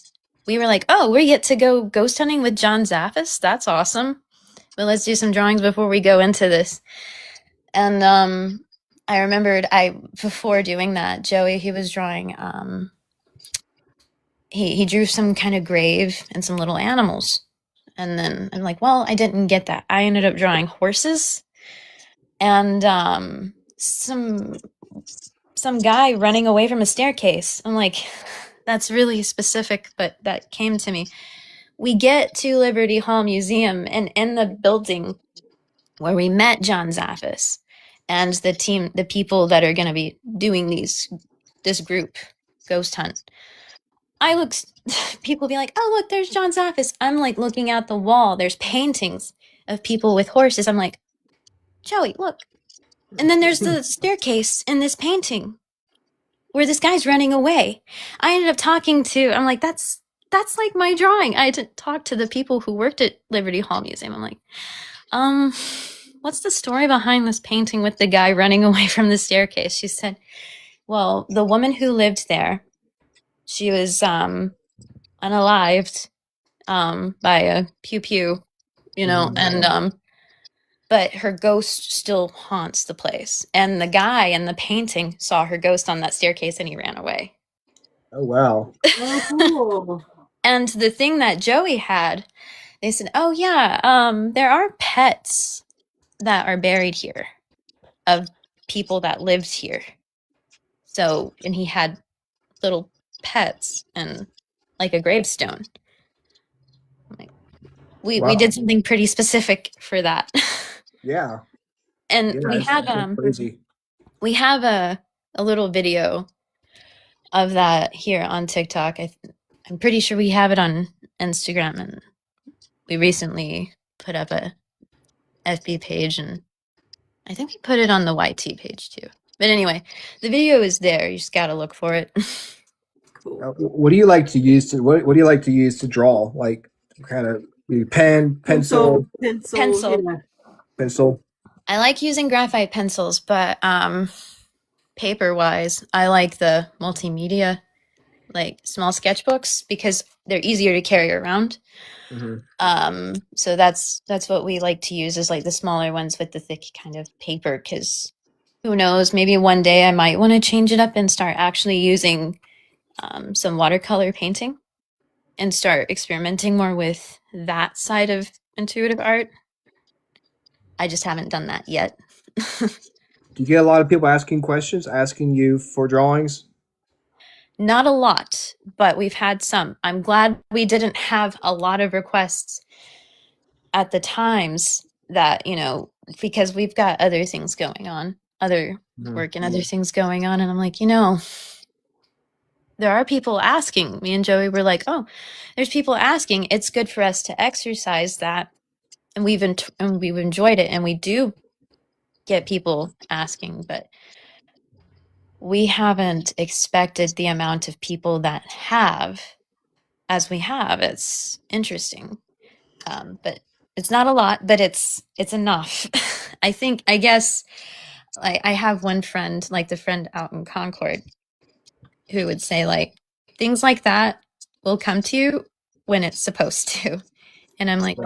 we were like, oh, we get to go ghost hunting with John Zaffis? That's awesome. But let's do some drawings before we go into this. And I remembered before doing that, Joey, he was drawing, he drew some kind of grave and some little animals. And then I'm like, well, I didn't get that. I ended up drawing horses and some guy running away from a staircase. I'm like, that's really specific, but that came to me. we get to Liberty Hall Museum, and in the building where we met John Zaffis and the people that are going to be doing this group ghost hunt, I look, people be like, oh, look, there's John Zaffis. I'm like looking at the wall. There's paintings of people with horses. I'm like, Joey, look. And then there's the staircase in this painting where this guy's running away. I ended up talking to, I'm like, that's like my drawing. I had to talk to the people who worked at Liberty Hall Museum. I'm like, what's the story behind this painting with the guy running away from the staircase? She said, well, the woman who lived there, she was unalived by a pew, and but her ghost still haunts the place. And the guy in the painting saw her ghost on that staircase and he ran away. Oh, wow. Oh, cool. And the thing that Joey had, they said, oh, yeah, there are pets that are buried here of people that lived here. So, and he had little pets and like a gravestone. Like, we did something pretty specific for that. Yeah. And Yeah, we it's have crazy. we have a little video of that here on TikTok. I'm pretty sure we have it on Instagram, and we recently put up a FB page, and I think we put it on the YT page too. But anyway, the video is there. You just gotta look for it. Cool. What do you like to use to what do you like to use to draw? Like kind of pen, pencil. Pencil. I like using graphite pencils, but paper wise, I like the multimedia, like small sketchbooks, because they're easier to carry around. Mm-hmm. So that's what we like to use, is like the smaller ones with the thick kind of paper, because who knows, maybe one day I might want to change it up and start actually using some watercolor painting and start experimenting more with that side of intuitive art. I just haven't done that yet. Do you get a lot of people asking questions, asking you for drawings? Not a lot, but we've had some. I'm glad we didn't have a lot of requests at the times that, because we've got other things going on, other work and other things going on. And I'm like, there are people asking. Me and Joey were like, oh, there's people asking. It's good for us to exercise that. And we've enjoyed it. And we do get people asking, but we haven't expected the amount of people that have as we have. It's interesting. But it's not a lot, but it's enough. I guess I have one friend, like the friend out in Concord, who would say like, things like that will come to you when it's supposed to. And I'm like,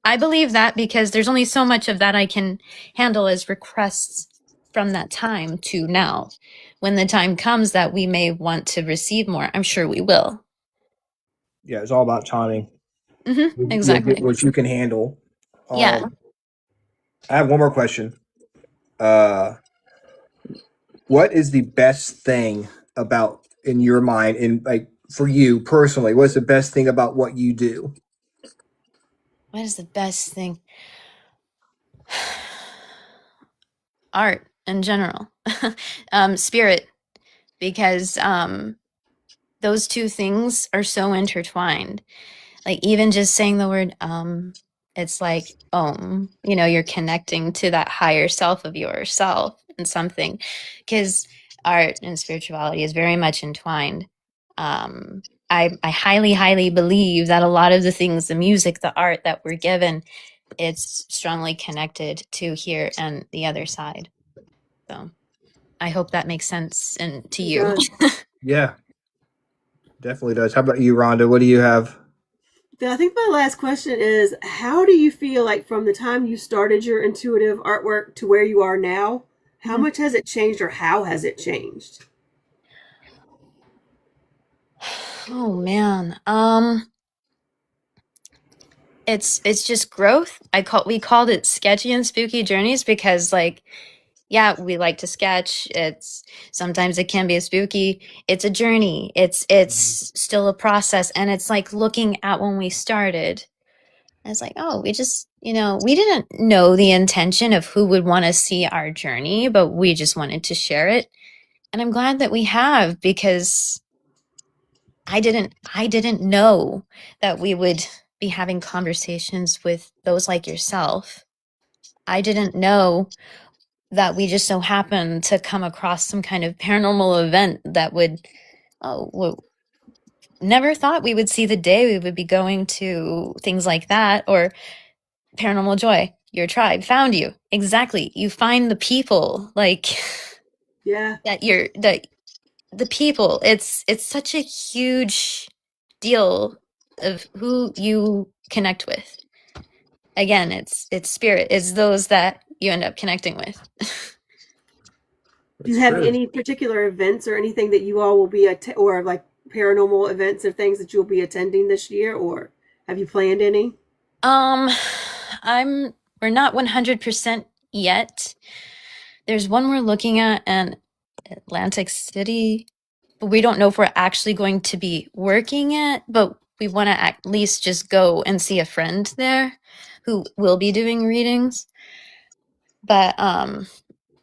I believe that, because there's only so much of that I can handle as requests from that time to now. When the time comes that we may want to receive more, I'm sure we will. Yeah, it's all about timing. Mm-hmm, exactly. What you can handle. Yeah. I have one more question. What is the best thing about, in your mind, in like for you personally, what's the best thing about what you do? What is the best thing? Art in general. Spirit, because those two things are so intertwined. Like even just saying the word it's like you're connecting to that higher self of yourself and something, because art and spirituality is very much entwined. I highly believe that a lot of the things, the music, the art that we're given, it's strongly connected to here and the other side. So I hope that makes sense to you. Yeah, definitely does. How about you, Rhonda? What do you have? I think my last question is, how do you feel like from the time you started your intuitive artwork to where you are now, how much has it changed, or how has it changed? Oh man. It's just growth. We called it Sketchy and Spooky Journeys because like yeah, we like to sketch. Sometimes it can be a spooky. It's a journey. It's still a process, and it's like looking at when we started. It's like, oh, we just, we didn't know the intention of who would want to see our journey, but we just wanted to share it. And I'm glad that we have, because I didn't know that we would be having conversations with those like yourself. I didn't know that we just so happened to come across some kind of paranormal event that would, never thought we would see the day we would be going to things like that, or Paranormal Joy. Your tribe found you. Exactly. You find the people, like, Yeah. that the people. It's such a huge deal of who you connect with. Again, it's spirit. It's those that you end up connecting with. Do you have any particular events or anything that you all will be or like paranormal events or things that you'll be attending this year, or have you planned any? We're not 100% yet. There's one we're looking at in Atlantic City, but we don't know if we're actually going to be working it, but we want to at least just go and see a friend there who will be doing readings. But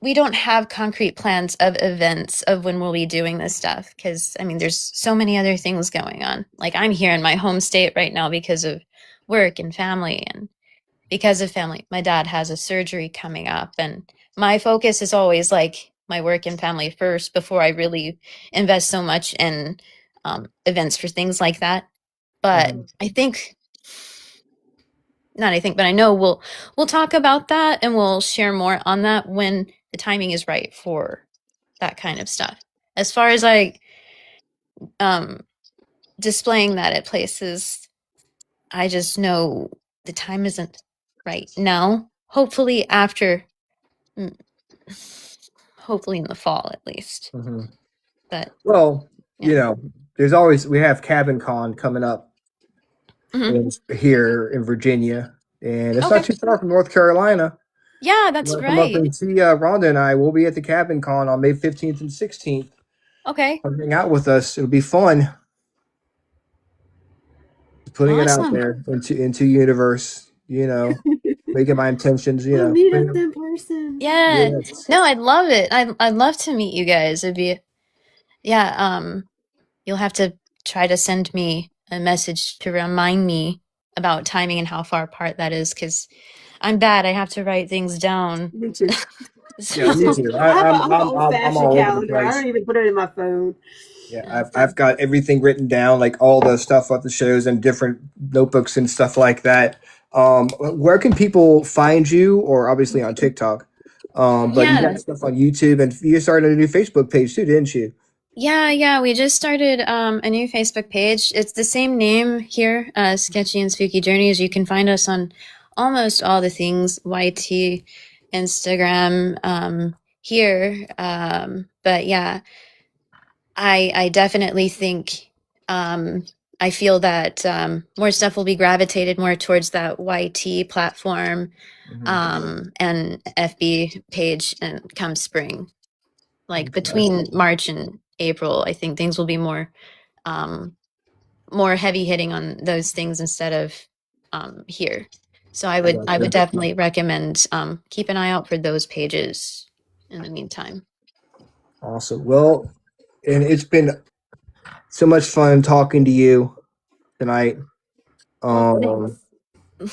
we don't have concrete plans of events of when we'll be doing this stuff, because there's so many other things going on. Like, I'm here in my home state right now because of work and family, and because of family, my dad has a surgery coming up, and my focus is always like my work and family first before I really invest so much in events for things like that. But I know we'll talk about that, and we'll share more on that when the timing is right for that kind of stuff. As far as displaying that at places, I just know the time isn't right now. Hopefully hopefully in the fall at least. But well, we have Cabin Con coming up here in Virginia, and it's not too far from North Carolina. Yeah, that's right. Come up and see Rhonda and I. We'll be at the Cabin Con on May 15th and 16th. Okay. Come hang out with us. It'll be fun. Putting it out there into universe, making my intentions, We'll meet up in person. Yeah. Yes. No, I'd love it. I'd love to meet you guys. It'd be, you'll have to try to send me a message to remind me about timing and how far apart that is, because I'm bad. I have to write things down. Me too. Yeah, me too. I'm old-fashioned calendar. I don't even put it in my phone. Yeah, I've got everything written down, like all the stuff about the shows and different notebooks and stuff like that. Where can people find you? Or obviously on TikTok. But you got stuff on YouTube, and you started a new Facebook page too, didn't you? Yeah. We just started a new Facebook page. It's the same name here, Sketchy and Spooky Journeys. You can find us on almost all the things, YT, Instagram, here. But yeah, I definitely think I feel that more stuff will be gravitated more towards that YT platform and FB page, and come spring. Like between March and April, I think things will be more heavy hitting on those things instead of here. So I would definitely recommend keep an eye out for those pages in the meantime. Awesome. Well, and it's been so much fun talking to you tonight.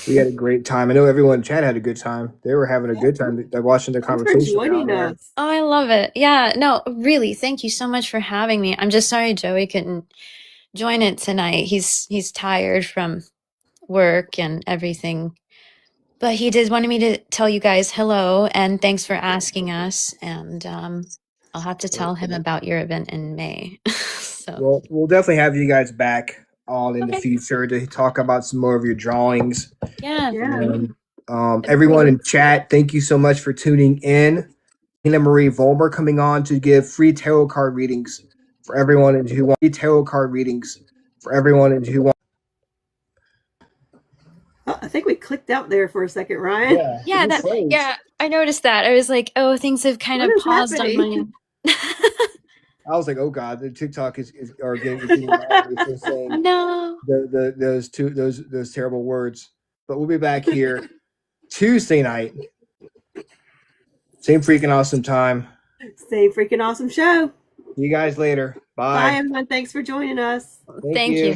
We had a great time. I know everyone in chat had a good time. They were having a good time. They're watching the conversation. For joining us. Oh, I love it. Yeah, no, really, thank you so much for having me. I'm just sorry Joey couldn't join it tonight. He's tired from work and everything. But he did wanted me to tell you guys hello and thanks for asking us. And I'll have to tell him about your event in May. So well, we'll definitely have you guys back on in the future to talk about some more of your drawings. Yeah. And, everyone in chat, thank you so much for tuning in. Nina Marie Volmer coming on to give free tarot card readings for everyone who wants Oh, I think we clicked out there for a second, Ryan. Yeah, it froze. yeah, I noticed that. I was like, oh, things have kind What of is paused on happening? my. I was like, oh god, the TikTok is are getting mad at me for saying No. those terrible words. But we'll be back here Tuesday night, same freaking awesome time. Same freaking awesome show. See you guys later. Bye, Bye. everyone. Thanks for joining us. Thank you.